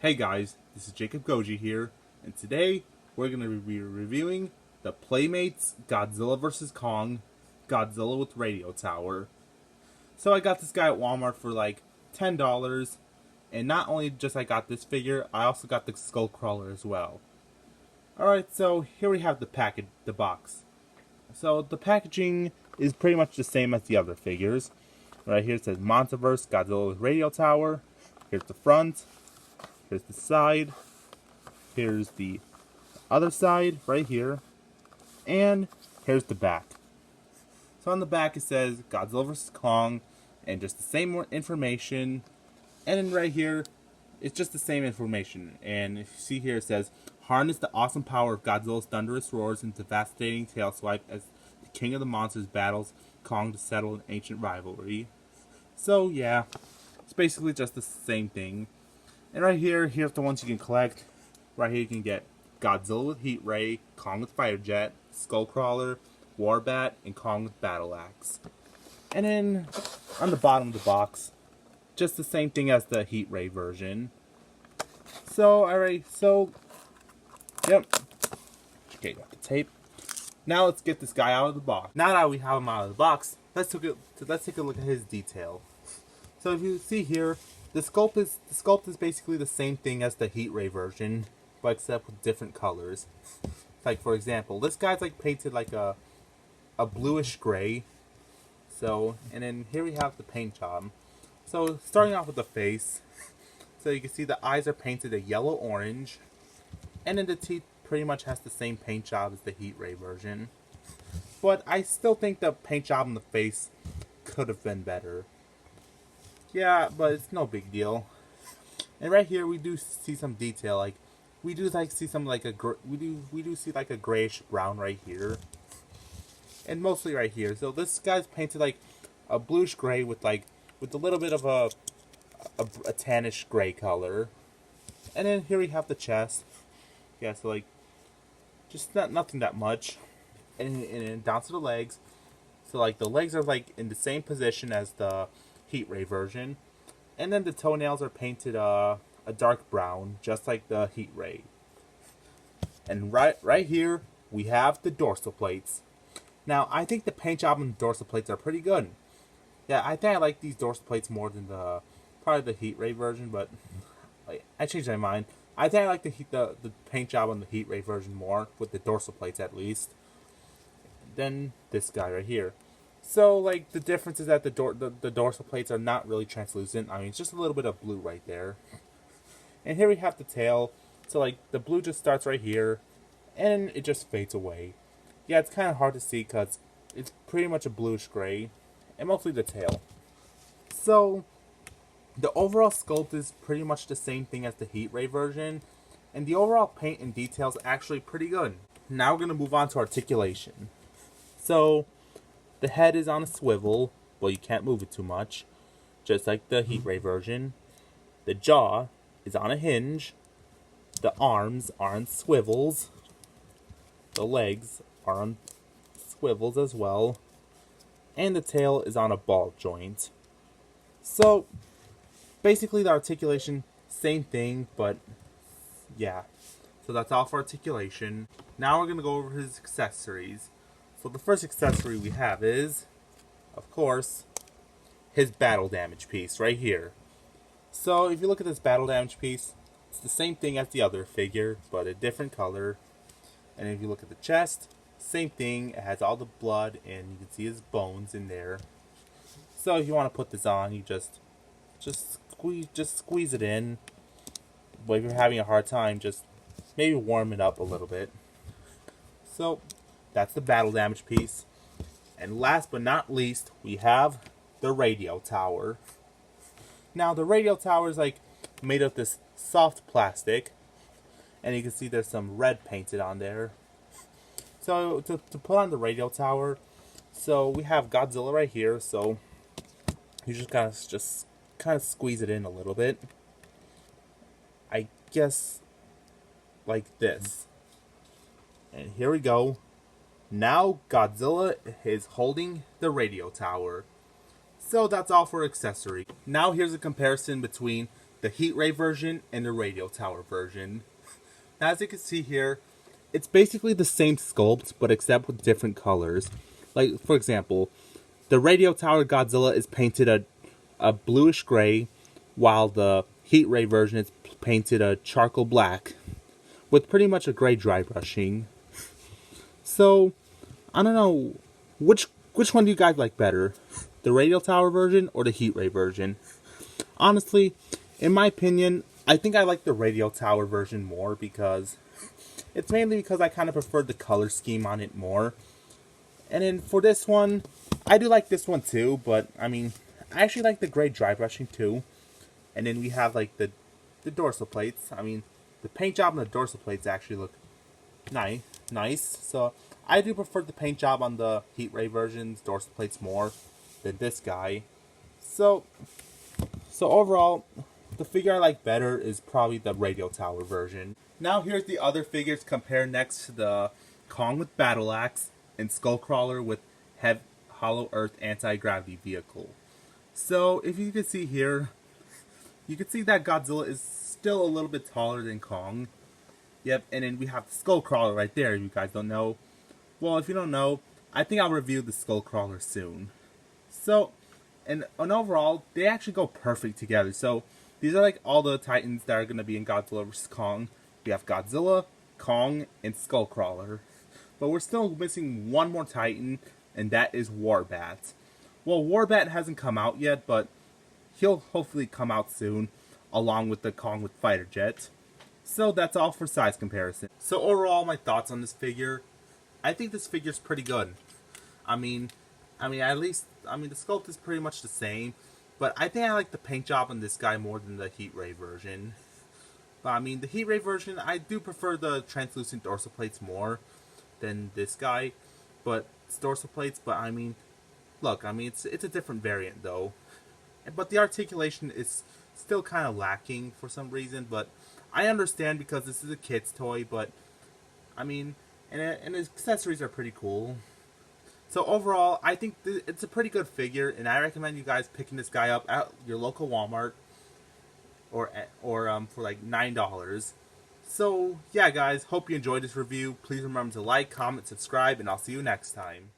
Hey guys, this is Jacob Goji here, and today we're going to be reviewing the Playmates Godzilla vs. Kong, Godzilla with Radio Tower. So I got this guy at Walmart for like $10, and not only just I got this figure, I also got the skull crawler as well. Alright, so here we have the box. So the packaging is pretty much the same as the other figures. Right here it says Monsterverse Godzilla with Radio Tower. Here's the front. Here's the side. Here's the other side right here. And here's the back. So on the back it says Godzilla vs. Kong and just the same information. And then right here it's just the same information. And if you see here it says harness the awesome power of Godzilla's thunderous roars and devastating tail swipe as the king of the monsters battles Kong to settle an ancient rivalry. So yeah, it's basically just the same thing. And right here, here's the ones you can collect. Right here you can get Godzilla with Heat Ray, Kong with Fighter Jet, Skullcrawler, Warbat, and Kong with Battle Axe. And then on the bottom of the box, just the same thing as the Heat Ray version. So, alright, yep. Okay, got the tape. Now let's get this guy out of the box. Now that we have him out of the box, let's take a look at his detail. So if you see here, the sculpt is basically the same thing as the Heat Ray version, but except with different colors. Like for example, this guy's like painted like a bluish gray. So, and then here we have the paint job. So starting off with the face, so you can see the eyes are painted a yellow orange, and then the teeth pretty much has the same paint job as the Heat Ray version. But I still think the paint job on the face could have been better. Yeah, but it's no big deal. And right here we do see some detail, like we do see some like we do see like a grayish brown right here, and mostly right here. So this guy's painted like a bluish gray with a little bit of a tannish gray color. And then here we have the chest. Yeah, so like just nothing that much. And then down to the legs. So like the legs are like in the same position as the Heat Ray version, and then the toenails are painted a dark brown, just like the Heat Ray. And right here we have the dorsal plates. Now I think the paint job on the dorsal plates are pretty good. Yeah, I think I like these dorsal plates more than probably the Heat Ray version, but I changed my mind. I think I like the paint job on the Heat Ray version more, with the dorsal plates at least, than this guy right here. So, like, the difference is that the dorsal plates are not really translucent. I mean, it's just a little bit of blue right there. And here we have the tail. So, like, the blue just starts right here, and it just fades away. Yeah, it's kind of hard to see because it's pretty much a bluish gray, and mostly the tail. So, the overall sculpt is pretty much the same thing as the Heat Ray version, and the overall paint and detail is actually pretty good. Now we're going to move on to articulation. So, the head is on a swivel, but you can't move it too much, just like the Heat Ray version. The jaw is on a hinge. The arms are on swivels. The legs are on swivels as well. And the tail is on a ball joint. So, basically the articulation, same thing, but yeah. So that's all for articulation. Now we're going to go over his accessories. So the first accessory we have is, of course, his battle damage piece right here. So if you look at this battle damage piece, it's the same thing as the other figure, but a different color. And if you look at the chest, same thing. It has all the blood, and you can see his bones in there. So if you want to put this on, you just squeeze it in. But if you're having a hard time, just maybe warm it up a little bit. So that's the battle damage piece. And last but not least, we have the radio tower. Now the radio tower is like made of this soft plastic, and you can see there's some red painted on there. So to put on the radio tower, so we have Godzilla right here, so you just kind of squeeze it in a little bit. I guess like this. And here we go. Now Godzilla is holding the radio tower. So that's all for accessory. Now here's a comparison between the heat ray version and the radio tower version. As you can see here, it's basically the same sculpt, but except with different colors. Like, for example, the radio tower Godzilla is painted a bluish gray, while the heat ray version is painted a charcoal black, with pretty much a gray dry brushing. So, I don't know, which one do you guys like better? The radio tower version or the heat ray version? Honestly, in my opinion, I think I like the radio tower version more because it's mainly because I kind of prefer the color scheme on it more. And then for this one, I do like this one too, but I mean, I actually like the gray dry brushing too. And then we have like the dorsal plates. I mean, the paint job on the dorsal plates actually look nice. So I do prefer the paint job on the heat ray version's dorsal plates more than this guy. So overall, the figure I like better is probably the radio tower version. Now here's the other figures compared next to the Kong with battle axe and Skullcrawler with hollow earth anti-gravity vehicle. So if you can see here, you can see that Godzilla is still a little bit taller than Kong. Yep, and then we have the Skullcrawler right there, if you guys don't know. Well, if you don't know, I think I'll review the Skullcrawler soon. So, and overall, they actually go perfect together. So, these are like all the Titans that are going to be in Godzilla vs. Kong. We have Godzilla, Kong, and Skullcrawler. But we're still missing one more Titan, and that is Warbat. Well, Warbat hasn't come out yet, but he'll hopefully come out soon, along with the Kong with fighter jet. So that's all for size comparison. So overall, my thoughts on this figure. I think this figure's pretty good. I mean, the sculpt is pretty much the same, but I think I like the paint job on this guy more than the heat ray version. But I mean, the heat ray version, I do prefer the translucent dorsal plates more than this guy. But it's dorsal plates, but I mean, look, I mean, it's a different variant though. But the articulation is still kind of lacking for some reason, but I understand because this is a kid's toy, but I mean, and his accessories are pretty cool. So overall, I think it's a pretty good figure, and I recommend you guys picking this guy up at your local Walmart or for like $9. So yeah, guys, hope you enjoyed this review. Please remember to like, comment, subscribe, and I'll see you next time.